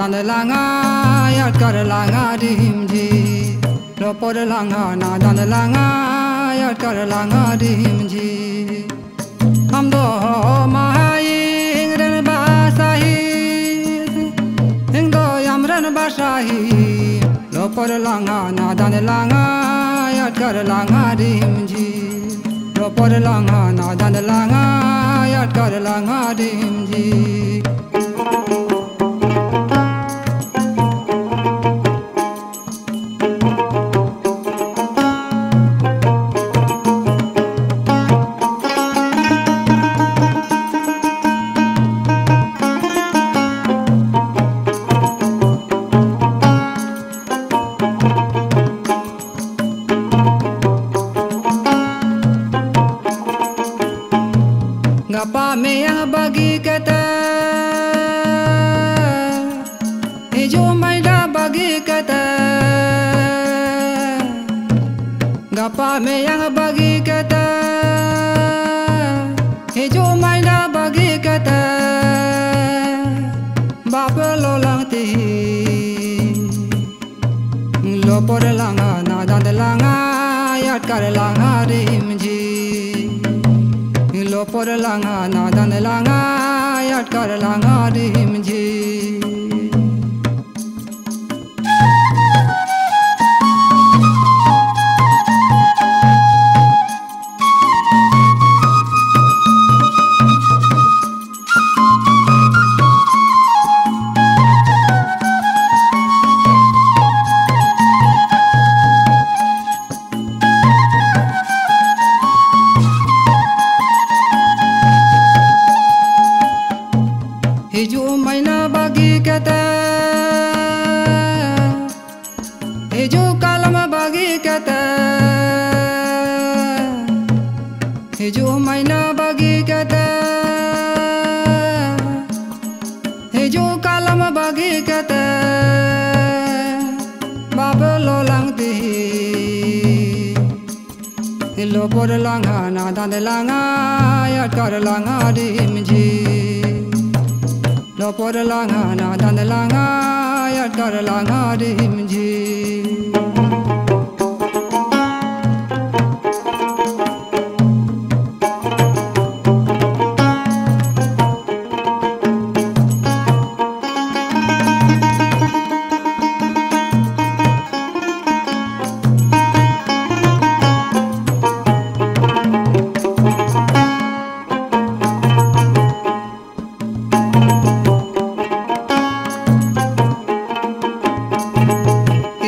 dan langa yat kar langa dimji lopor langa na dan langa yat kar langa dimji ham do mahai ingren basahi ingdo yamran basahi lopor langa na dan langa yat kar langa dimji lopor langa na dan langa yat kar langa dimji Ngapa me yang bagi kata Ijo mai da bagi kata Ngapa me yang bagi kata Ijo mai da bagi kata Bapa lo lang ti Lo por langa na dan langa yat kar langa rimji Lo por langa na dan langa yat kar langa dimji Hiju maina bagi kata Hiju kalam bagi kata Hiju maina bagi kata Hiju kalam bagi kata Baba lo lang ti Lo por langa na dan langa yat kar langa dimji Lo por langa na dan langa yat kar langa dimji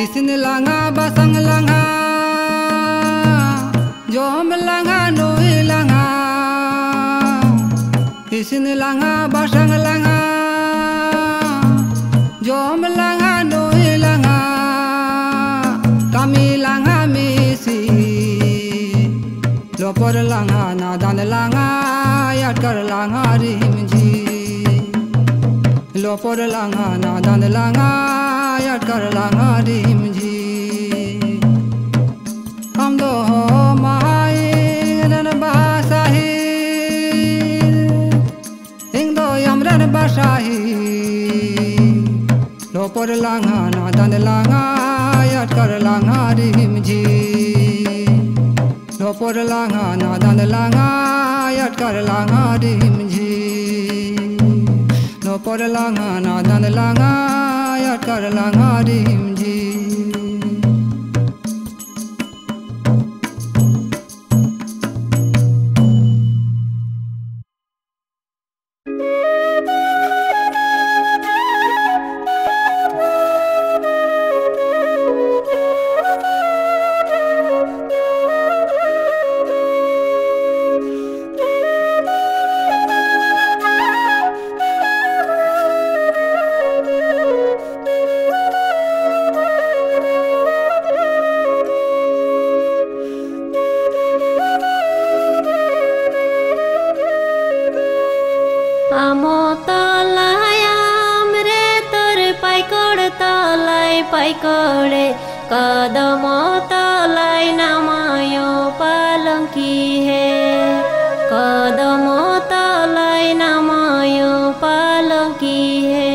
Isin langa basang langa Jom langa noi langa Isin langa basang langa Jom langa noi langa Kami langa misi Lopor langa na dan langa yat kar langa rimji Lopor langa na dan langa yat kar langa dimji Ham do mahai ingren basahi ingdo yamran basahi Lopor langa na dan langa yat kar langa dimji Lopor langa na dan langa yat kar langa dimji Lopor langa na dan langa yat kar langa dimji paikore kadamo talai namayo palanki he kadamo talai namayo palanki he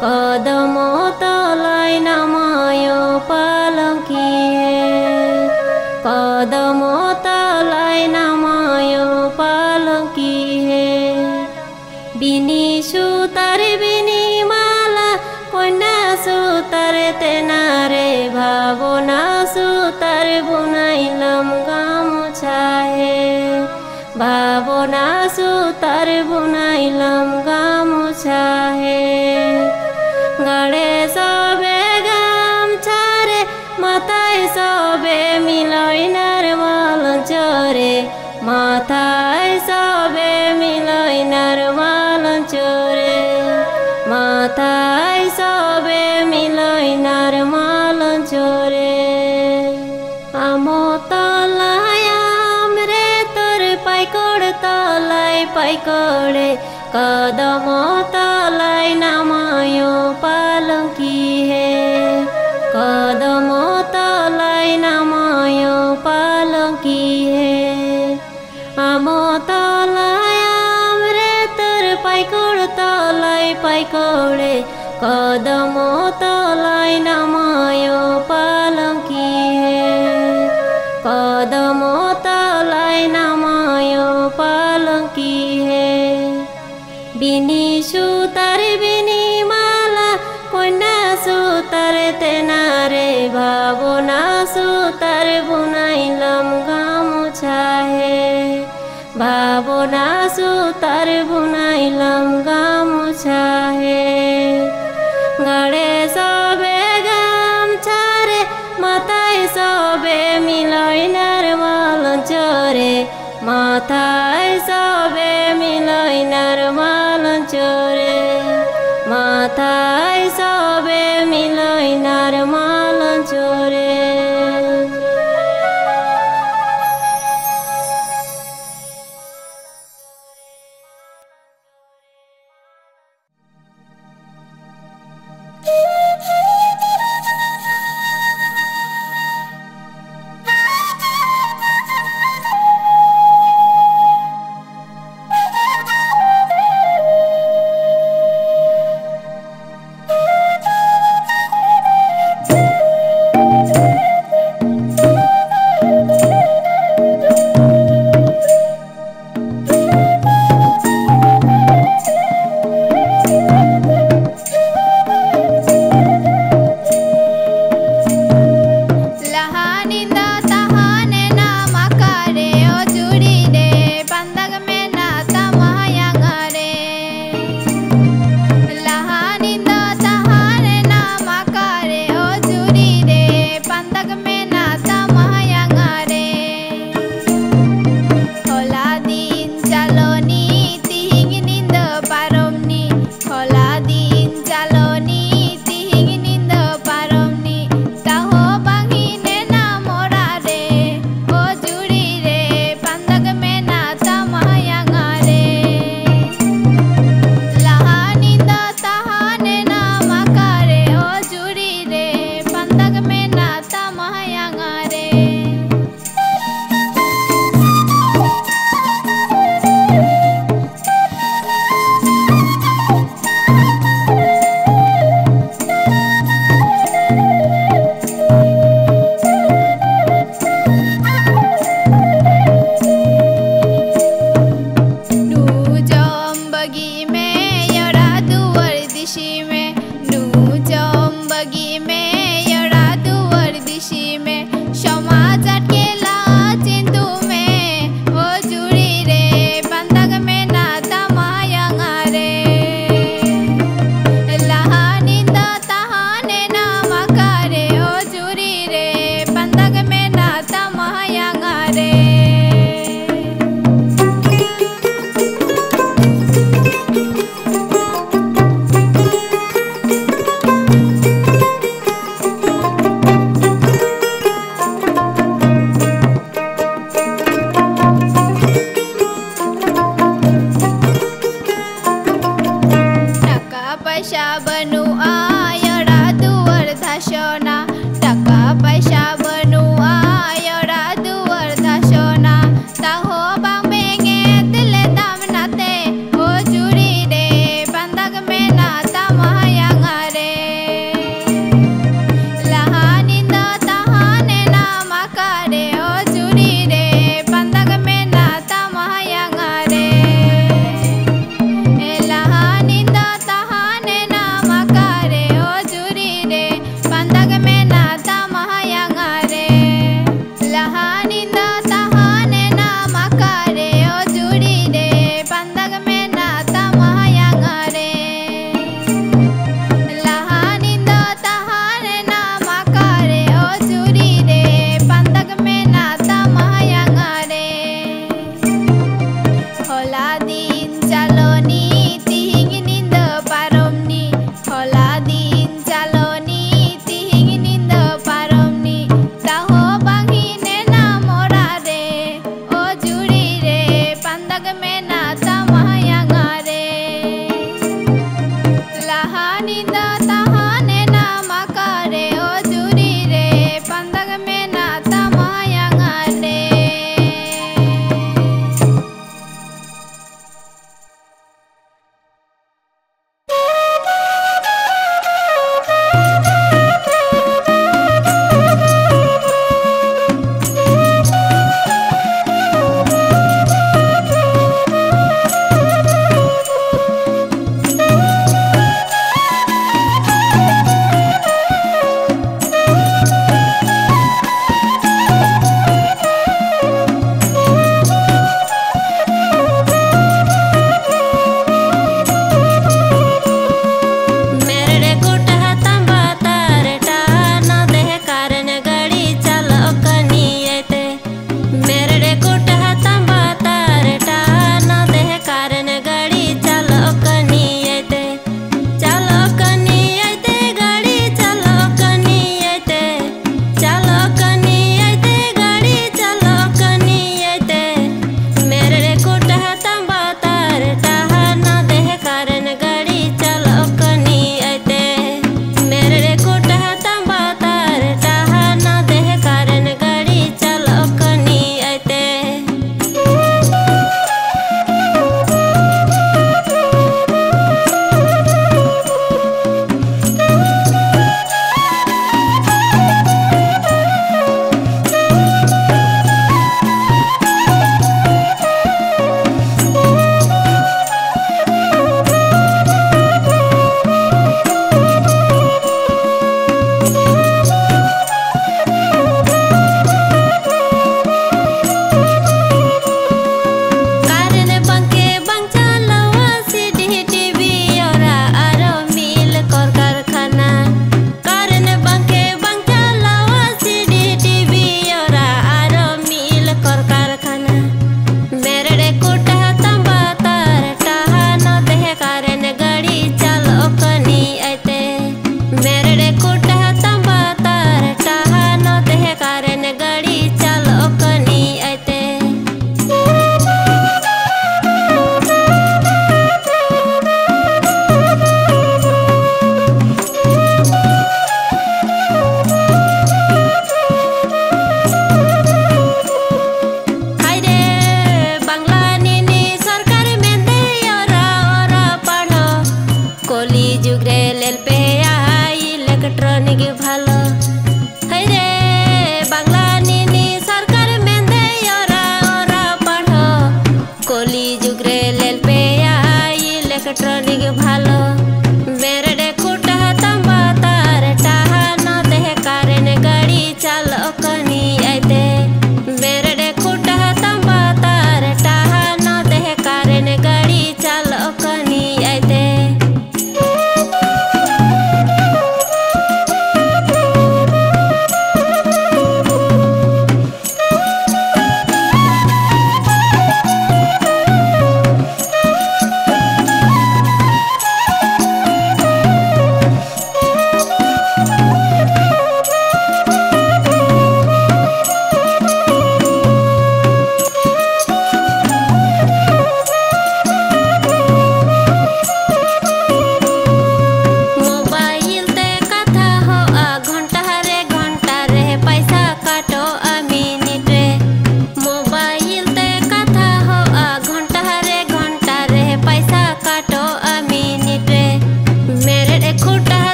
कदम तलाई नमायो पालकी है कदम तलाई नमायो पालकी है बिनी सुतर बिनी माला कन्या सुतर तेनारे भावना सुतर बुनाइलम गामुछा है भावना सुतर बुनाइलम गामुछा है गड़े सबे गामछा रे माथाय सबे मिलाइनार मालंचरे माथाय सबे मिलाइनार मालंचरे माथाय सबे मिलाइनार मालंचरे आमो तलायाम रे तोर पाइकोड़ तलाई पाइकोड़े कदम तलाई नमायो पालकी है कदम तलाई नमायो पालकी है आमो तलायाम रे तोर पाइकोड़ तलाई पाइकोड़े कदम तलाई नमायो पालकी है कदम तलाई नमायो पालकी है बिनी सुतर बिनी माला कन्या सुतर तेनारे भावना सुतर बुनाइलम गामुछा है भावना सुतर बुनाइलम गामुछा है गड़े सबे गामछा रे माथाय सबे मिलाइनार मालंचरे माथाय सबे मिलाइनार मालंचरे माथाय सबे मिलाइनार मालंचरे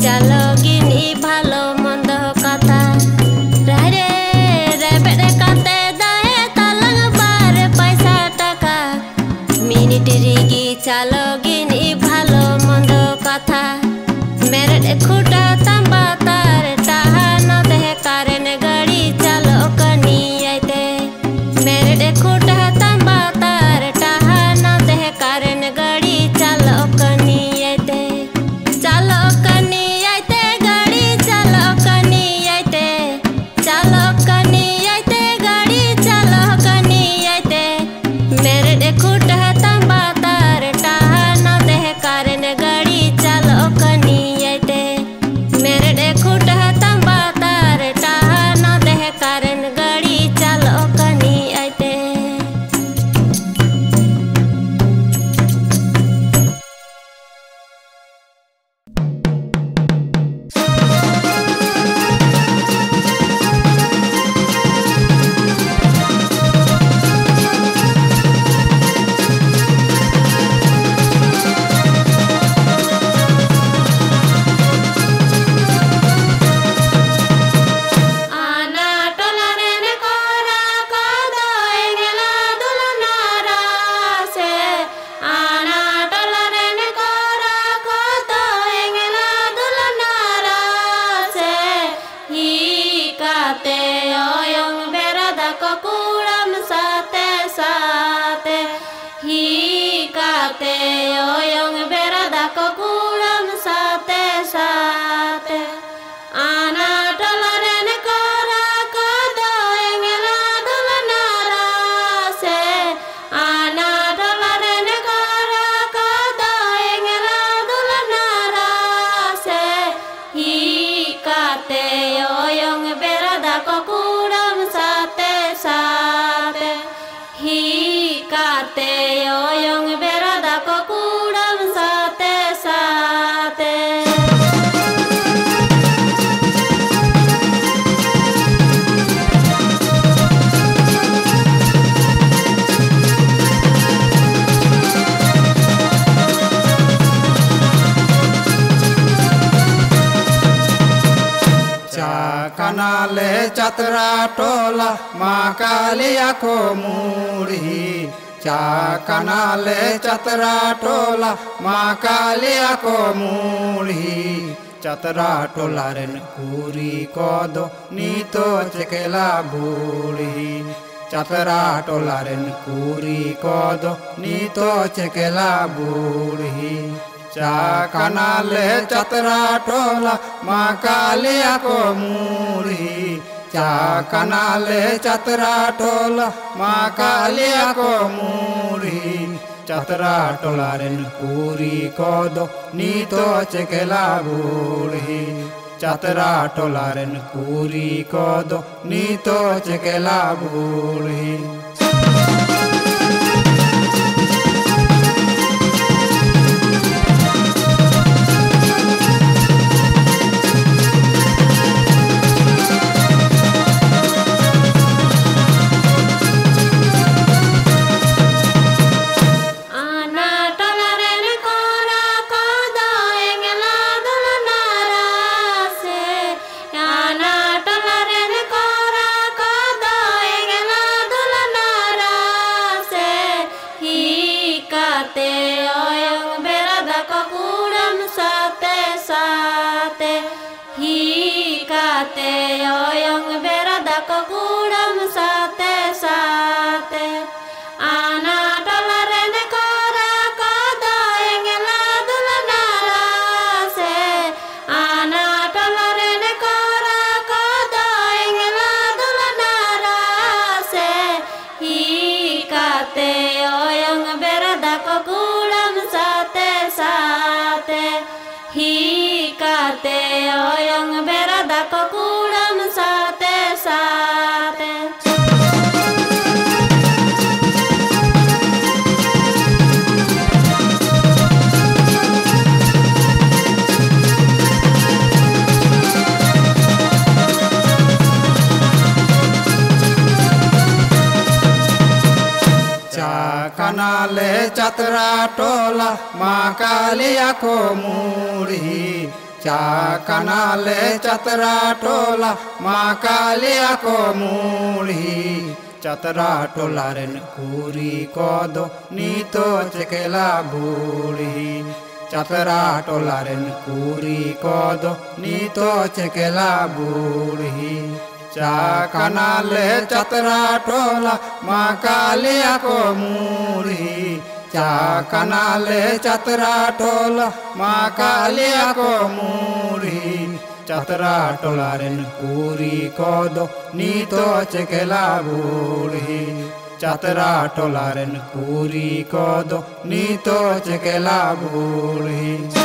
চালগিনি ভালো মন্দ কথা রে রেবে चलो गिनी भालो मंदो कथा मेरे खुटा तंबा तार टाहा न दे कारण गड़ी चलो कनी आते मेरे खुटा तंबा तार टाहा न दे कारण गड़ी चलो कनी आते चलो कनी आते गड़ी चलो कनी आते चलो कनी आते गड़ी चलो कनी आते मेरे खुटा तंबा तार टाहा न दे कारण गड़ी चलो कनी आते मेरे खुटा तंबा तार टाहा न दे कारण गड़ी चलो कनी आते आना टोलारेन कोरा कोदो एंगेला दुलनारा से आना टोलारेन कोरा कोदो एंगेला दुलनारा से ही काते ओयंग बेरादा कोकुड़म साते साते ही काते ओयंग बेरादा कोकुड़म साते साते आना टोलारेन कोरा कोदो एंगेला दुलनारा से आना टोलारेन कोरा कोदो एंगेला दुलनारा से ही काते ओयंग बेरादा कोकुड़म साते साते ही काते ओयंग बेरादा कोकुड़म साते साते कनाले चतरा टोला माँ कालिया को मूढ़ी चा कनाले चतरा टोला माँ कालिया को मूढ़ी चतरा टोला रेन कूरी को दो नीतो चकेला बूढ़ी चतरा टोला रेन कूरी को दो नीतो चकेला बूढ़ी चा कनाले चतरा टोला माँ कालिया को मूढ़ी चा कनाले चतरा टोला माँ कालिया को मूढ़ी चतरा टोला रेन कूरी को दो नीतो चकेला बूढ़ी चतरा टोला रेन कूरी को दो नीतो चकेला बूढ़ी आना टोलारेन कोरा कोदो एंगेला दुलनारा से आना टोलारेन कोरा कोदो एंगेला दुलनारा से ही काते ओयंग बेरादा कोकुड़म साते साते ही काते ओयंग बेरादा कोकुड़म साते साते आना टोलारेन कोरा कोदो एंगेला दुलनारा से आना टोलारेन कोरा कोदो एंगेला दुलनारा से ही काते ओयंग बेरादा कोकुड़म साते साते ही काते ओयंग बेरादा कोकुड़म साते साते कनाले चतरा टोला माँ कालिया को मूढ़ी चा कनाले चतरा टोला माँ कालिया को मूढ़ी चतरा टोलारेन कुरी कदो नीतो चेकेला बूढ़ी चतरा टोलारेन कुरी कदो नीतो चेकेला बूढ़ी चा कनाले चतरा टोला माँ कालिया को मूढ़ी चा कनाले चतरा टोला माँ कालिया को मूढ़ी चतरा टोलारेन कुरी कदो नीतो चेकेला बूढ़ी चतरा टोलारेन कुरी कदो नीतो चेकेला बूढ़ी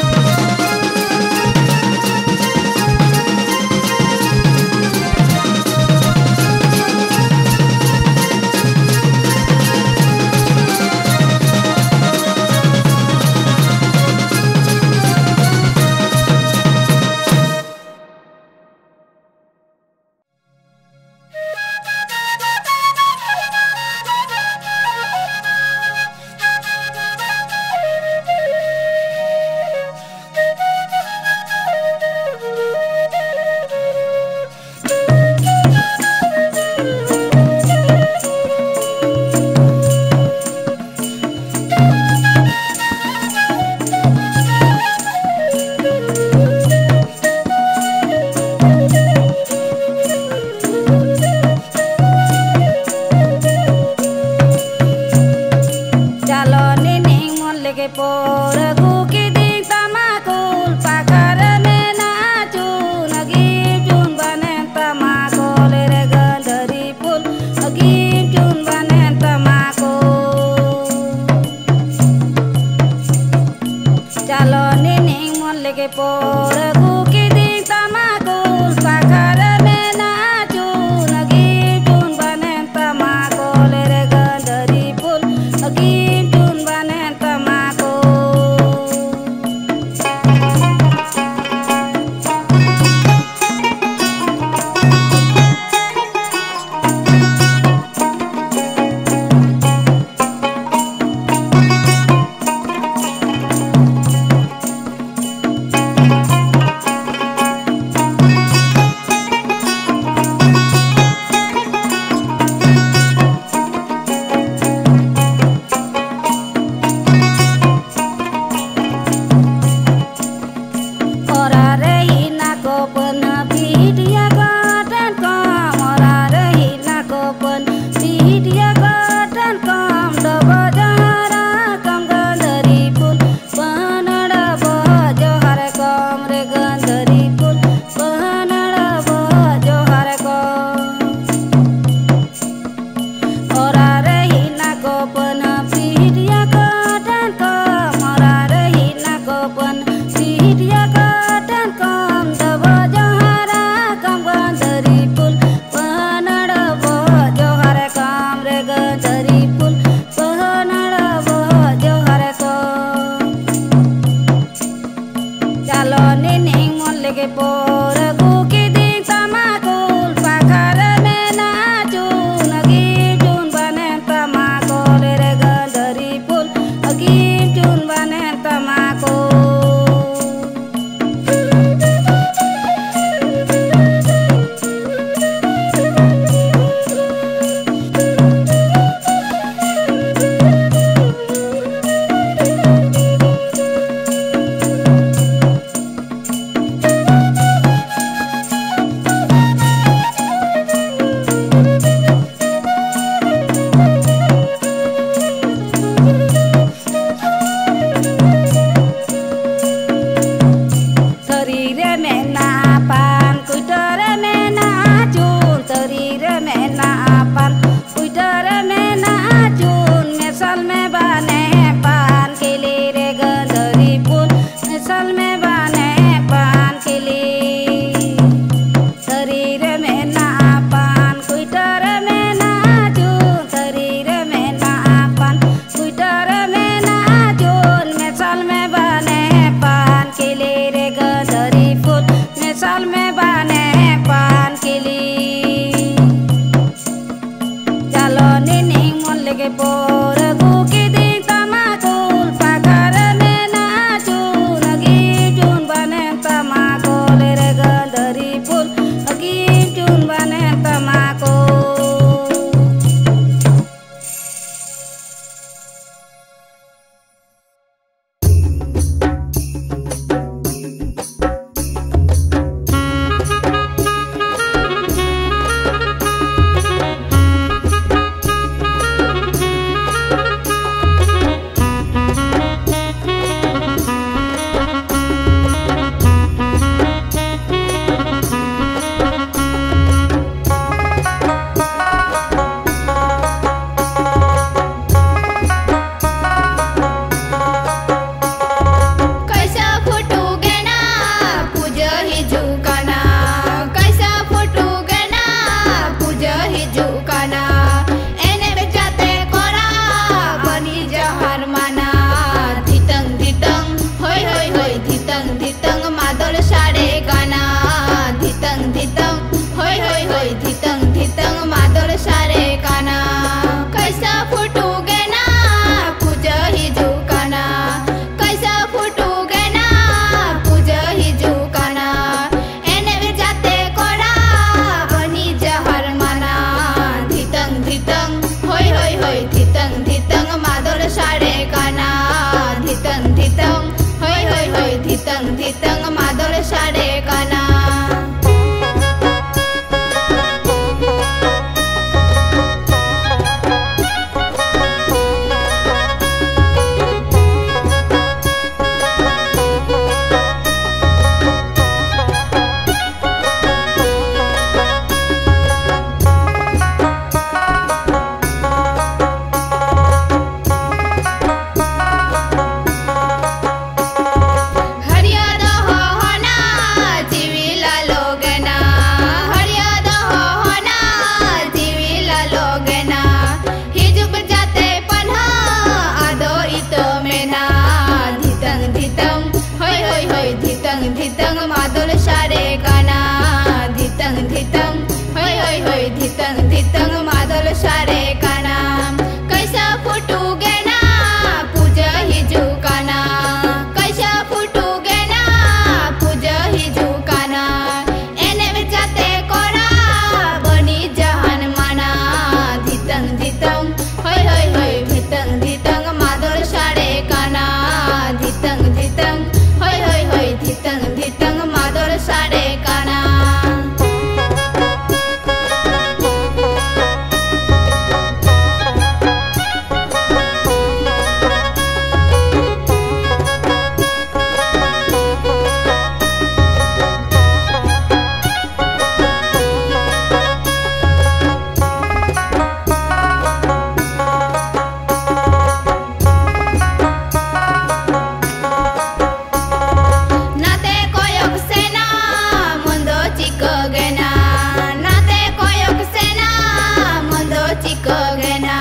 कगेना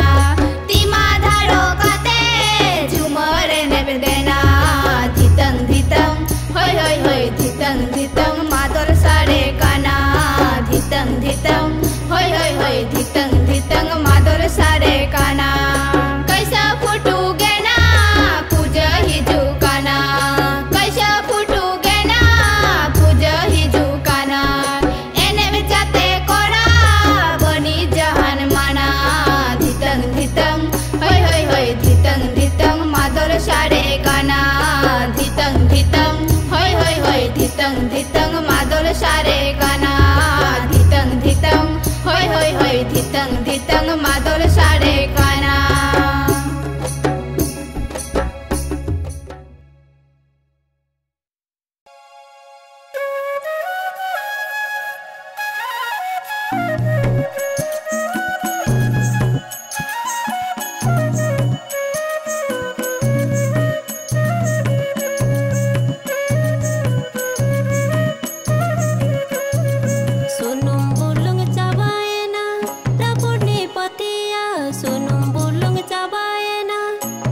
तीमा धारो कते झुमर नेब देना धितंग धितंग होय होय होय धितंग धितंग मादर सारे काना धितंग धितंग होय होय होय धितंग धितंग मादर सारे काना कैसा फुटू गेना पूज ही झुकाना कैसा फुटू गेना पूज ही झुकाना एने में जाते कोरा बनी जहान माना धितंग धितंग होय होय होय धितंग धितंग मादर सारे काना धितंग धितंग होय होय होय धितंग धितंग मादर सारे काना धितंग धितंग होय होय होय धितंग धितंग मादर सारे काना Sunum bulung cabayena, rapurni patia. Sunum bulung cabayena,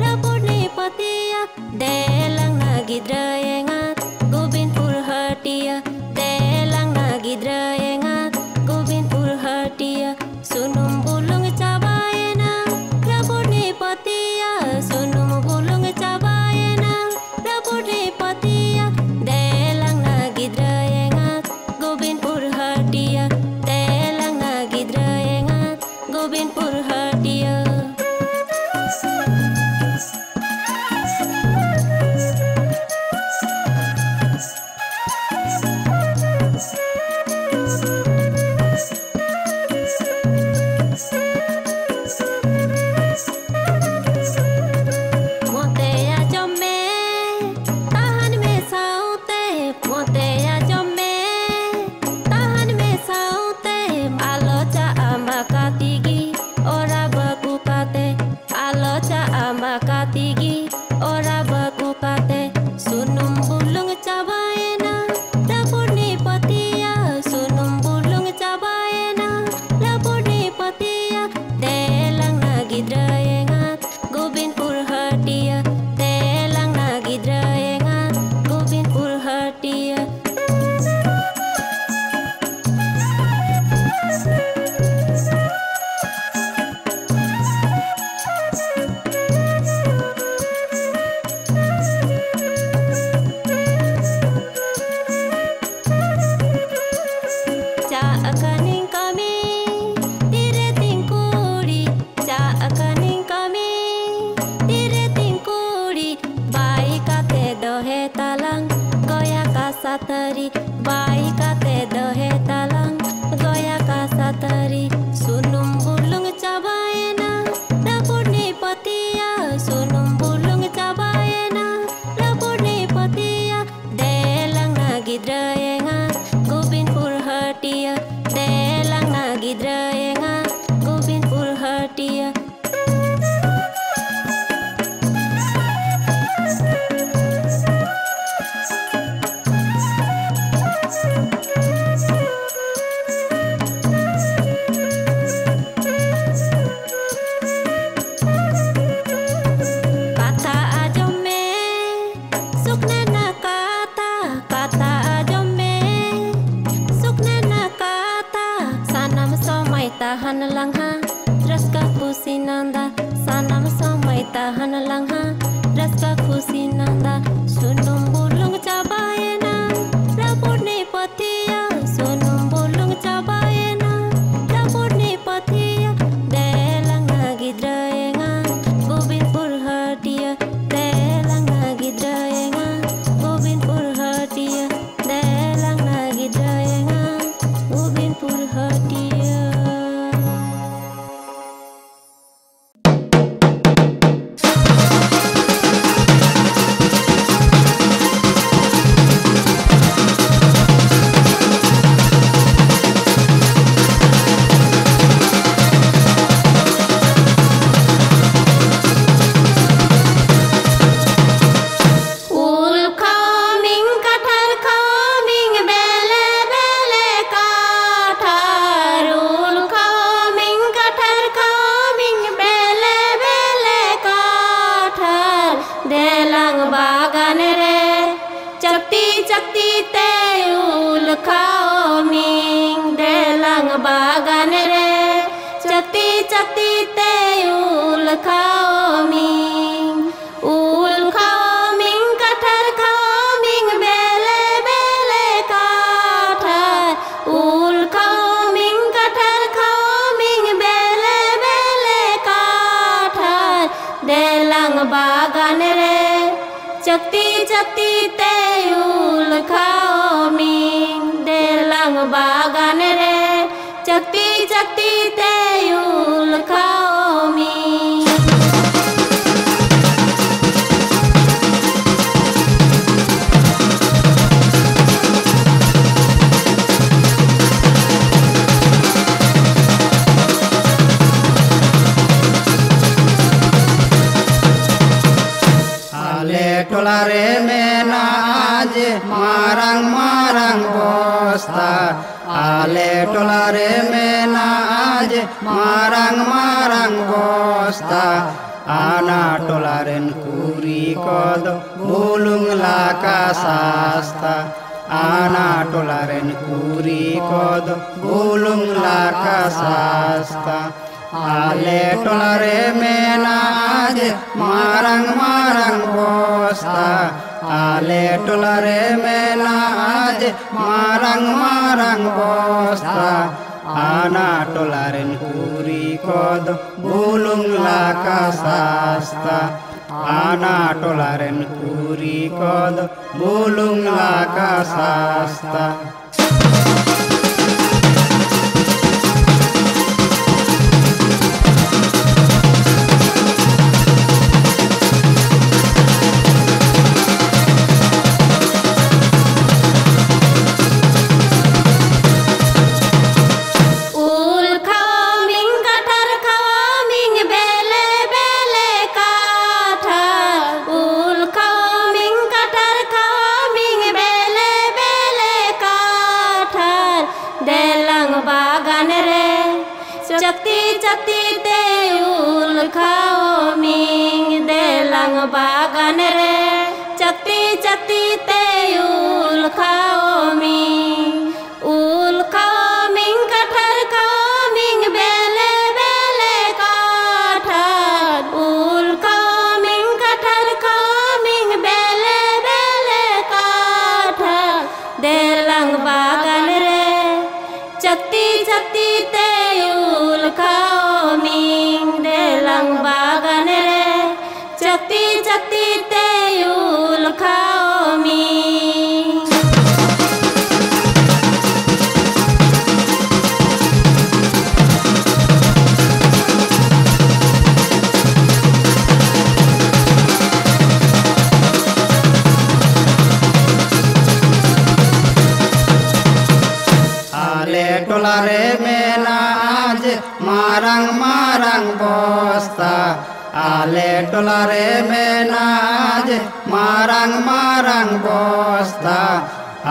rapurni patia. Delang nagi drayengat, gubin purhatia. Delang nagi drayengat, gubin purhatia. Sunum bulung cabayena, rapurni patia. Sunum bulung cabayena, rapurni patia. Delang nagi drayengat, gubin purhatia. Delang nagi drayengat, gubin purhatia. Motea jome, tahan me saute. Motea jome, tahan me saute. Alocha amakatigi, ora bakukate. Alocha amakatigi, ora bakukate. Sunum bulung cabayena, rapurni patia. Sunum bulung cabayena, rapurni patia. Delang nagi drayengat, gubin purhatia. Delang nagi drayengat, gubin purhatia. Cha akaning kami, dire tingkuri. Cha akaning kami, dire tingkuri. Bai kate dohe talang, goya kasatari. Bai kate dohe talang, goya kasatari. Sunum bulung cabayena, rapurni patia. Sunum bulung cabayena, rapurni patia. Delang nagi drayengat, gubin purhatia. Delang nagi drayengat, gubin purhatia. Kata ajome, suknena kata. Kata ajome, suknena kata. Sanam somai tahan langha, raska kusinanda. Sanam somai tahan langha, raska kusinanda. Sunum bulung cabayena, rapurni patia. Sunum bulung cabayena, rapurni patia. Delang nagi drayengat, gubin purhatia. Delang nagi drayengat, gubin purhatia. Delang nagi drayengat, gubin purhatia. देलांग बागान रे चकती चकती ते उल खाओ Ming देलांग बागान रे चकती चकती ते उल खाओ मिंग कटहर खाओ मिंग बेले बेले काठर उल खाओ मिंग कटहर खाओ मिंग बेले बेले काठर देलांग बागान रे चकती चकती ते उल खाओ मिंग देलांग बागान रे चकती चकती ते उल खाओ मिंग टोला रे मेना आज मारंग मारंग बोस्ता आले टोला रे मेना आज मारंग मारंग बोस्ता आना टोला रेन कुरी कद बुलुंग लाका सास्ता आना टोला रेन कुरी कद बुलुंग लाका सास्ता आले टोला रे मेना आज मारंग मारंग बोस्ता आले टोला रे मेना आज मारंग मारंग बोस्ता आना टोला रेन कुरी कद बुलुंग लाका सास्ता आना टोला रेन कुरी कद बुलुंग लाका सास्ता चकती चकती ते उल खाओ मिंग देलांग बागान रे चकती चकती ते उल खाओ मिंग कटहर खाओ मिंग बेले बेले काठर उल खाओ मिंग कटहर खाओ मिंग बेले बेले काठर देलांग बागान रे चकती चकती ते खाओ मिंग देलांग बागान रे चकती चकती ते उल खाओ मिंग आले टोला रे मेना आज मारंग मारंग बोस्ता आले टोला रे मेना आज मारंग मारंग बोस्ता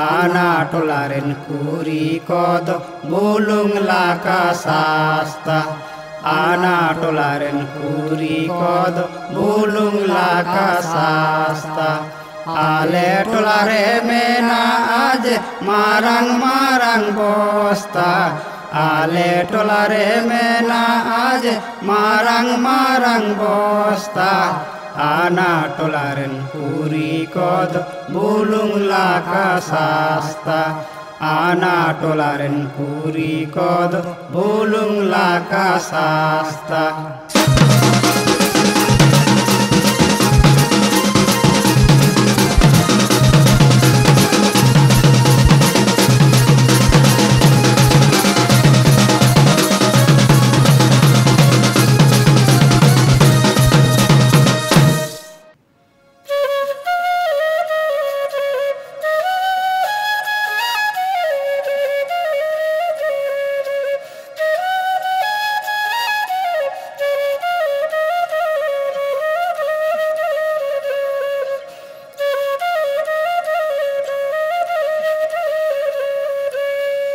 आना टोला रेन कुरी कद बुलुंग लाका सास्ता आना टोला रेन कुरी कद बुलुंग लाका सास्ता आले टोला रे मेना आज मारंग मारंग बोस्ता आले टोला रे मेना आज मारंग मारंग बोस्ता आना टोला रेन कुरी कद बुलुंग लाका सास्ता आना टोला रेन कुरी कद बुलुंग लाका सास्ता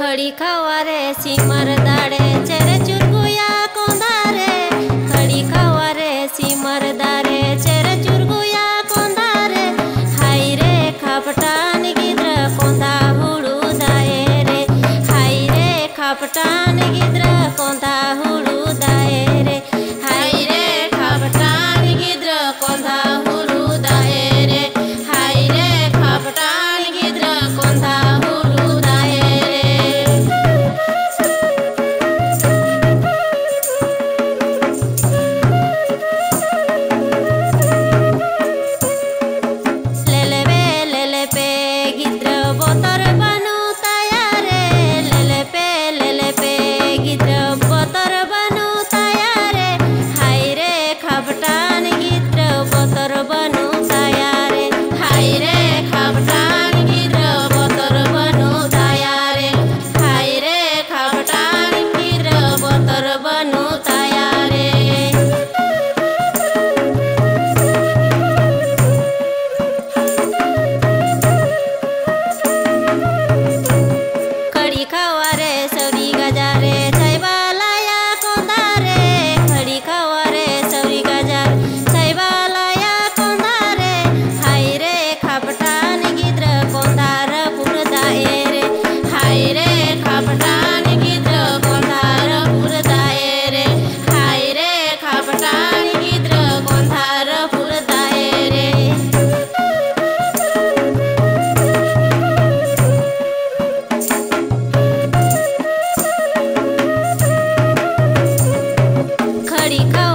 खड़ी खवारे सिमर दाड़े चेरे चुरगुया कोंदारे खड़ी खवारे सिमर दारे चेरे चुरगुया कोंदारे घड़ी खाओ